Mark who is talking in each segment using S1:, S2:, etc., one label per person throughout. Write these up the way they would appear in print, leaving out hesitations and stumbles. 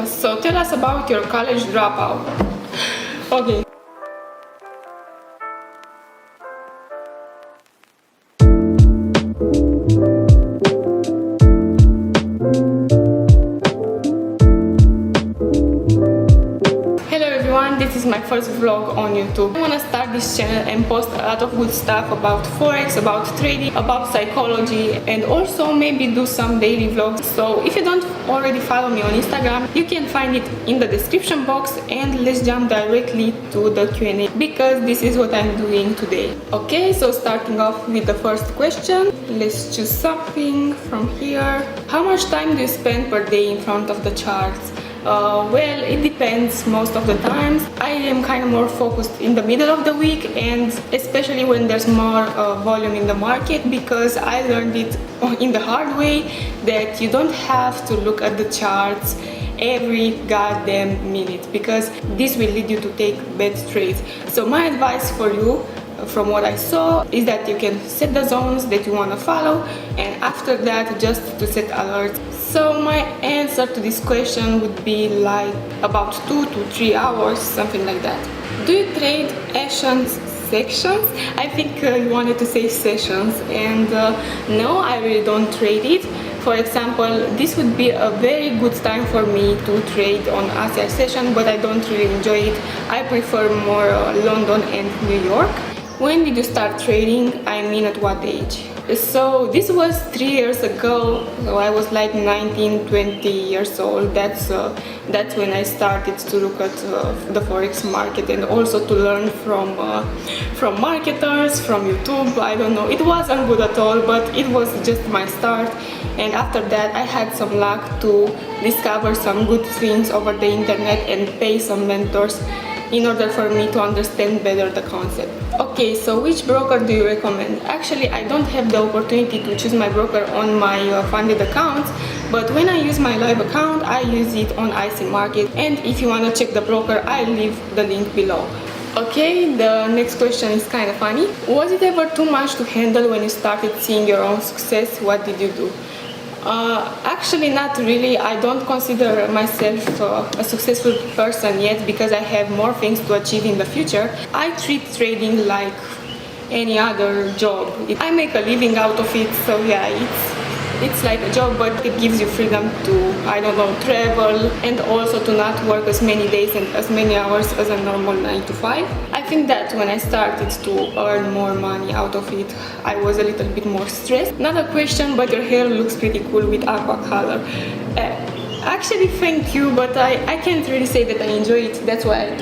S1: So tell us about your college dropout. Okay. Hello everyone, this is my first vlog on YouTube. I want to start this channel and post a lot of good stuff about Forex, about trading, about psychology, and also maybe do some daily vlogs. So if you don't already follow me on Instagram, you can find it in the description box, and let's jump directly to the Q&A because this is what I'm doing today. Okay, so starting off with the first question, let's choose something from here. How much time do you spend per day in front of the charts? Well, it depends. Most of the times I am kind of more focused in the middle of the week, and especially when there's more volume in the market, because I learned it in the hard way that you don't have to look at the charts every goddamn minute, because this will lead you to take bad trades. So my advice for you, from what I saw, is that you can set the zones that you want to follow, and after that just to set alerts. So my answer to this question would be like about 2 to 3 hours, something like that. Do you trade sections? I think you wanted to say sessions, and no, I really don't trade it. For example, this would be a very good time for me to trade on Asia session, but I don't really enjoy it. I prefer more London and New York. When did you start trading? I mean, at what age? So this was 3 years ago, so I was like 19, 20 years old. That's when I started to look at the Forex market, and also to learn from marketers, from YouTube. I don't know, it wasn't good at all, but it was just my start. And after that I had some luck to discover some good things over the internet and pay some mentors in order for me to understand better the concept. Okay, so which broker do you recommend? Actually, I don't have the opportunity to choose my broker on my funded accounts, but when I use my live account, I use it on IC Market, and if you want to check the broker, I'll leave the link below. Okay, the next question is kind of funny. Was it ever too much to handle when you started seeing your own success? What did you do? Actually, not really. I don't consider myself a successful person yet, because I have more things to achieve in the future. I treat trading like any other job. I make a living out of it, so yeah, it's like a job, but it gives you freedom to, I don't know, travel, and also to not work as many days and as many hours as a normal 9 to 5. I think that when I started to earn more money out of it, I was a little bit more stressed. Not a question, but your hair looks pretty cool with aqua color. Actually, thank you, but I can't really say that I enjoy it. That's why I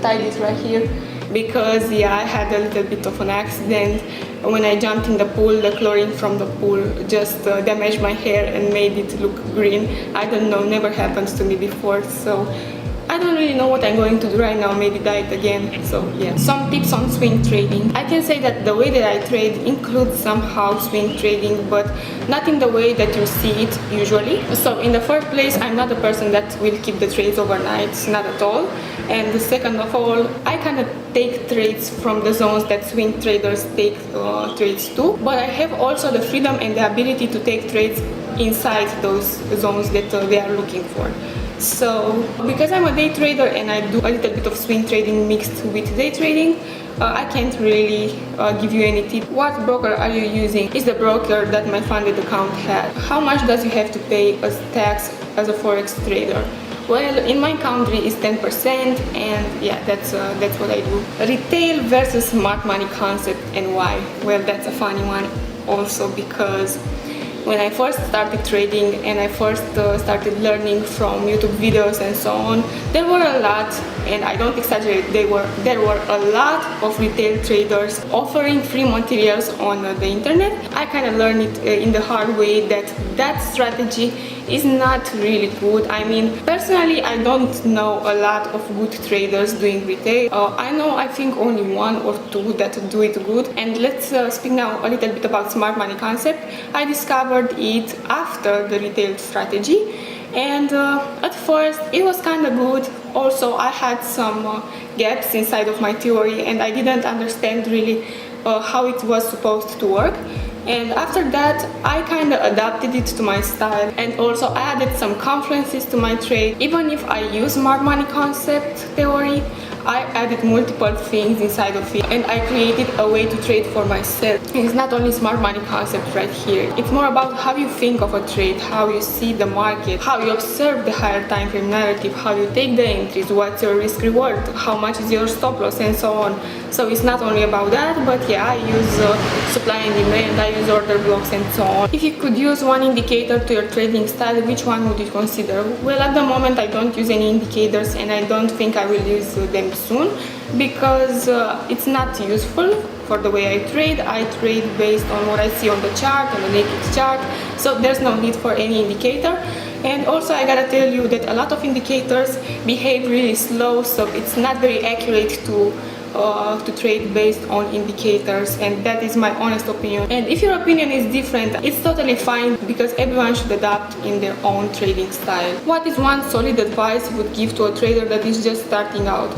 S1: tied it right here, because yeah, I had a little bit of an accident. When I jumped in the pool, the chlorine from the pool just damaged my hair and made it look green. I don't know, never happened to me before, so I don't really know what I'm going to do right now, maybe dye it again. So yeah, some tips on swing trading. I can say that the way that I trade includes somehow swing trading, but not in the way that you see it usually. So in the first place, I'm not a person that will keep the trades overnight, not at all. And second of all, I kind of take trades from the zones that swing traders take trades to, but I have also the freedom and the ability to take trades inside those zones that they are looking for. So because I'm a day trader and I do a little bit of swing trading mixed with day trading, I can't really give you any tip. What broker are you using? Is the broker that my funded account had. How much does you have to pay as tax as a Forex trader? Well, in my country it's 10%, and yeah, that's what I do. Retail versus smart money concept, and why? Well, that's a funny one also, because when I first started trading and I first started learning from YouTube videos and so on, there were a lot, and I don't exaggerate, there were a lot of retail traders offering free materials on the internet. I kind of learned it in the hard way that strategy is not really good. I mean, personally, I don't know a lot of good traders doing retail. I think only 1 or 2 that do it good. And let's speak now a little bit about smart money concept. I discovered it after the retail strategy, and at first it was kind of good. Also, I had some gaps inside of my theory, and I didn't understand really how it was supposed to work. And after that, I kind of adapted it to my style, and also I added some confluences to my trade. Even if I use smart money concept theory, I added multiple things inside of it, and I created a way to trade for myself. And it's not only smart money concept right here. It's more about how you think of a trade, how you see the market, how you observe the higher time frame narrative, how you take the entries, what's your risk reward, how much is your stop loss, and so on. So it's not only about that, but yeah, I use supply and demand, I use order blocks, and so on. If you could use one indicator to your trading style, which one would you consider? Well, at the moment I don't use any indicators, and I don't think I will use them soon, because it's not useful for the way I trade. I trade based on what I see on the chart, on the naked chart, so there's no need for any indicator. And also I gotta tell you that a lot of indicators behave really slow, so it's not very accurate to trade based on indicators, and that is my honest opinion. And if your opinion is different, it's totally fine, because everyone should adapt in their own trading style. What is one solid advice you would give to a trader that is just starting out?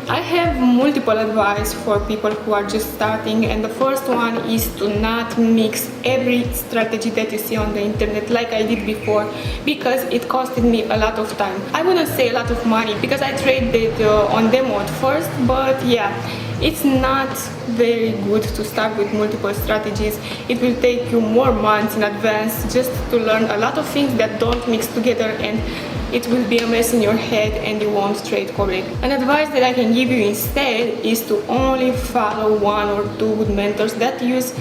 S1: I have multiple advice for people who are just starting, and the first one is to not mix every strategy that you see on the internet like I did before, because it costed me a lot of time. I wouldn't say a lot of money, because I traded on demo at first, but yeah, it's not very good to start with multiple strategies. It will take you more months in advance just to learn a lot of things that don't mix together, and it will be a mess in your head and you won't trade correctly. An advice that I can give you instead is to only follow one or two good mentors that use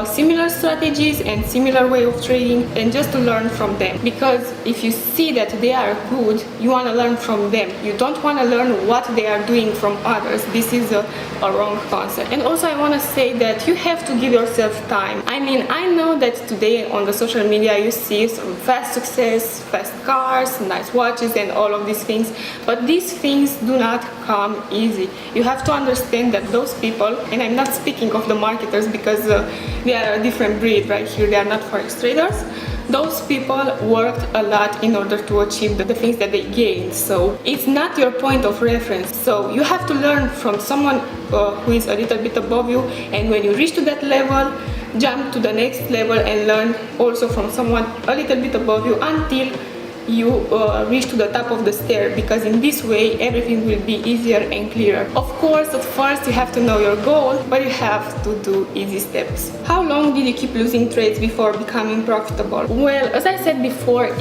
S1: similar strategies and similar way of trading, and just to learn from them. Because if you see that they are good, you want to learn from them. You don't want to learn what they are doing from others. This is a wrong concept. And also I want to say that you have to give yourself time. I mean, I know that today on the social media you see some fast success, fast cars, nice watches, and all of these things, but these things do not come easy. You have to understand that those people, and I'm not speaking of the marketers, because they are a different breed right here, they are not Forex traders. Those people worked a lot in order to achieve the things that they gained, so it's not your point of reference. So you have to learn from someone who is a little bit above you, and when you reach to that level, jump to the next level and learn also from someone a little bit above you until you reach to the top of the stair, because in this way everything will be easier and clearer. Of course, at first you have to know your goal, but you have to do easy steps. How long did you keep losing trades before becoming profitable? Well, as I said before,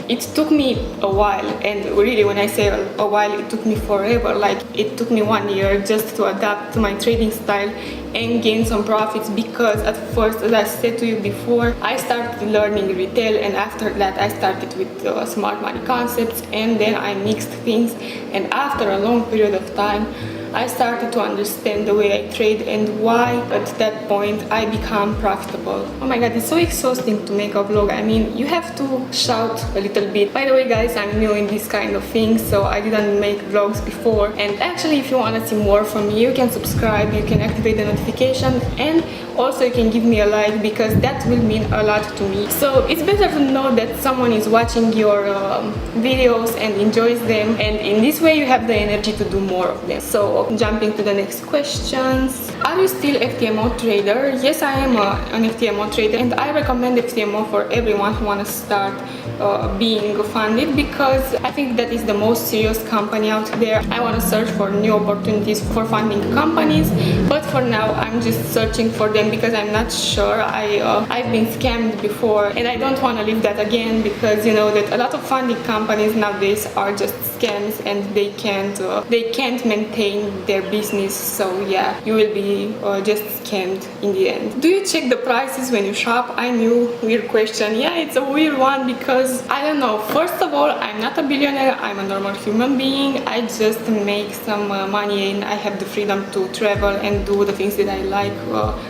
S1: it took me a while, and really when I say a while, it took me forever. Like, it took me 1 year just to adapt to my trading style and gain some profits, because at first, as I said to you before, I started learning retail, and after that I started with smart money concepts, and then I mixed things, and after a long period of time I started to understand the way I trade and why at that point I become profitable. Oh my god, it's so exhausting to make a vlog. I mean, you have to shout a little bit. By the way guys, I'm new in this kind of things, so I didn't make vlogs before. And actually, if you want to see more from me, you can subscribe, you can activate the notification, and also you can give me a like, because that will mean a lot to me. So it's better to know that someone is watching your videos and enjoys them, and in this way you have the energy to do more of them. So jumping to the next questions. Are you still FTMO trader? Yes, I am an FTMO trader, and I recommend FTMO for everyone who wants to start being funded, because I think that is the most serious company out there. I want to search for new opportunities for funding companies, but for now I'm just searching for them because I'm not sure. I've been scammed before, and I don't want to leave that again, because you know that a lot of funding companies nowadays are just scams, and they can't maintain their business. So yeah, you will be just scammed in the end. Do you check the prices when you shop? I knew, weird question. Yeah, it's a weird one, because I don't know. First of all, I'm not a billionaire, I'm a normal human being. I just make some money, and I have the freedom to travel and do the things that I like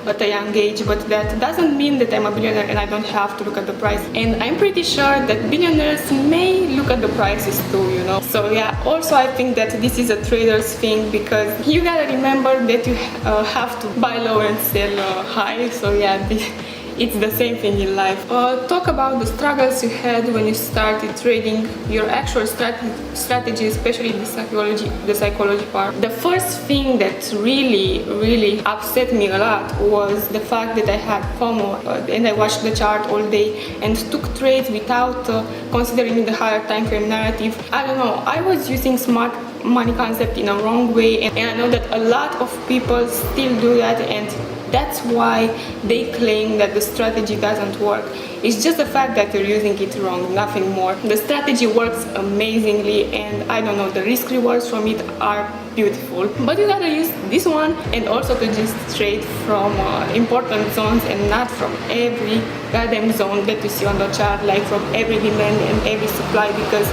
S1: at a young age, but that doesn't mean that I'm a billionaire and I don't have to look at the price. And I'm pretty sure that billionaires may look at the prices too, you know. So yeah, also I think that this is a trader's thing, because you gotta remember that you have to buy low and sell high. So yeah, it's the same thing in life. Talk about the struggles you had when you started trading, your actual strategy, especially the psychology part. The first thing that really upset me a lot was the fact that I had FOMO and I watched the chart all day and took trades without considering the higher time frame narrative. I don't know, I was using smart money concept in a wrong way, and I know that a lot of people still do that, and that's why they claim that the strategy doesn't work. It's just the fact that you're using it wrong, nothing more. The strategy works amazingly, and I don't know, the risk rewards from it are beautiful. But you gotta use this one, and also to just trade from important zones and not from every goddamn zone that you see on the chart, like from every demand and every supply, because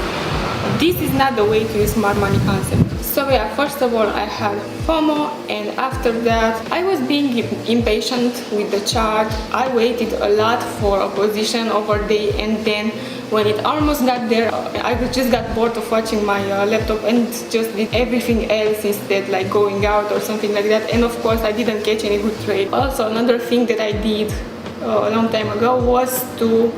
S1: this is not the way to use smart money concept. So yeah, first of all, I had FOMO, and after that I was being impatient with the chart. I waited a lot for a position over day, and then when it almost got there, I just got bored of watching my laptop and just did everything else instead, like going out or something like that. And of course I didn't catch any good trade. Also, another thing that I did a long time ago was to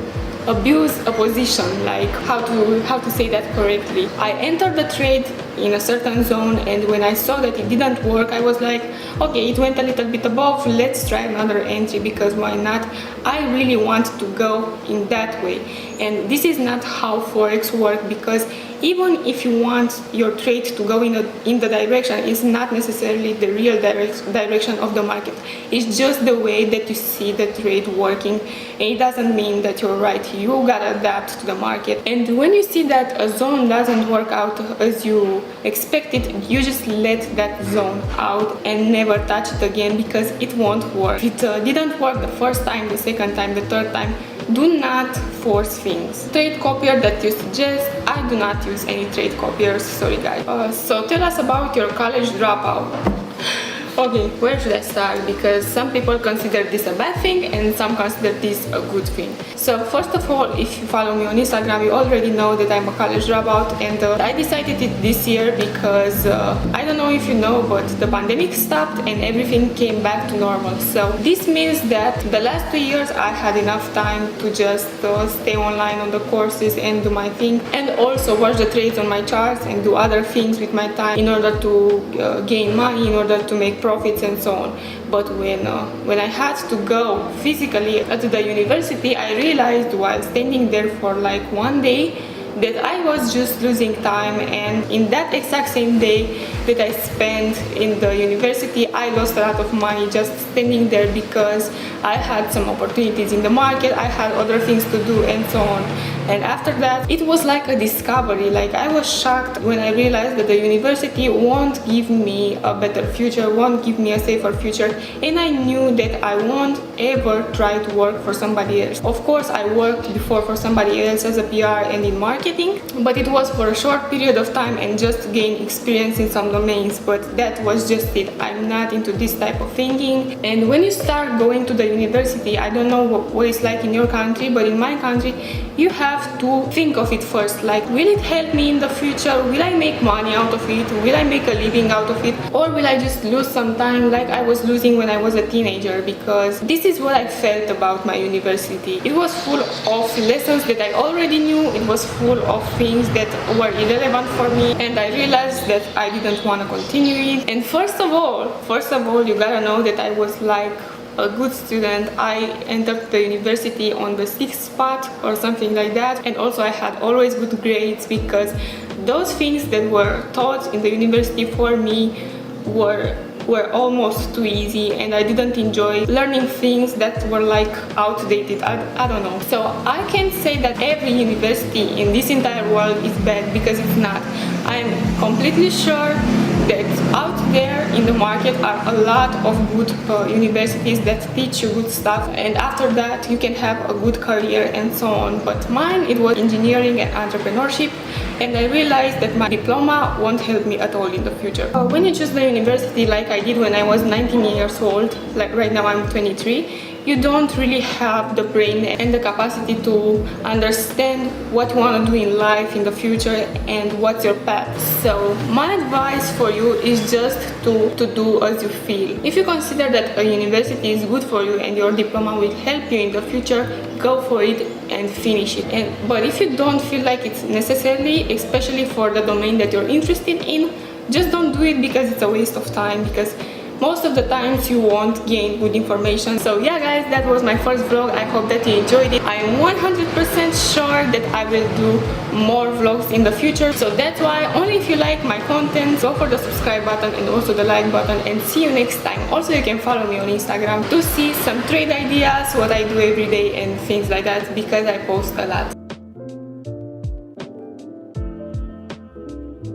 S1: abuse a position, like how to say that correctly. I entered the trade in a certain zone, and when I saw that it didn't work, I was like, okay, it went a little bit above, let's try another entry, because why not? I really want to go in that way. And this is not how Forex works, because even if you want your trade to go in the direction, it's not necessarily the real direction of the market. It's just the way that you see the trade working, and it doesn't mean that you're right. You gotta adapt to the market. And when you see that a zone doesn't work out as you expected, you just let that zone out and never touch it again, because it won't work. If it didn't work the first time, the second time, the third time, do not force things. Trade copier that you suggest, I do not use any trade copiers, sorry guys. So tell us about your college dropout. Okay, where should I start? Because some people consider this a bad thing and some consider this a good thing. So first of all, if you follow me on Instagram, you already know that I'm a college dropout, and I decided it this year because I don't know if you know, but the pandemic stopped and everything came back to normal. So this means that the last 2 years I had enough time to just stay online on the courses and do my thing, and also watch the trades on my charts and do other things with my time in order to gain money, in order to make profits and so on. But when I had to go physically to the university, I realized while standing there for like 1 day that I was just losing time, and in that exact same day that I spent in the university, I lost a lot of money just standing there, because I had some opportunities in the market, I had other things to do and so on. And after that, it was like a discovery. Like, I was shocked when I realized that the university won't give me a better future, won't give me a safer future, and I knew that I won't ever try to work for somebody else. Of course, I worked before for somebody else as a PR and in marketing, but it was for a short period of time and just to gain experience in some domains, but that was just it. I'm not into this type of thinking. And when you start going to the university, I don't know what it's like in your country, but in my country, you have to think of it first, like, will it help me in the future? Will I make money out of it? Will I make a living out of it? Or will I just lose some time like I was losing when I was a teenager? Because this is what I felt about my university. It was full of lessons that I already knew. It was full of things that were irrelevant for me, and I realized that I didn't want to continue it. And first of all, you gotta know that I was like a good student. I entered the university on the 6th spot or something like that, and also I had always good grades, because those things that were taught in the university for me were almost too easy, and I didn't enjoy learning things that were like outdated. I don't know. So I can't say that every university in this entire world is bad, because it's not. I'm completely sure that out there in the market are a lot of good universities that teach you good stuff, and after that you can have a good career and so on. But mine, it was engineering and entrepreneurship, and I realized that my diploma won't help me at all in the future. When you choose the university like I did when I was 19 years old, like right now I'm 23, you don't really have the brain and the capacity to understand what you want to do in life in the future and what's your path. So my advice for you is just to do as you feel. If you consider that a university is good for you and your diploma will help you in the future, go for it and finish it. But if you don't feel like it's necessarily, especially for the domain that you're interested in, just don't do it because it's a waste of time, because most of the times you won't gain good information. So yeah guys, that was my first vlog. I hope that you enjoyed it. I am 100% sure that I will do more vlogs in the future. So that's why only if you like my content, go for the subscribe button and also the like button, and see you next time. Also you can follow me on Instagram to see some trade ideas, what I do every day and things like that, because I post a lot.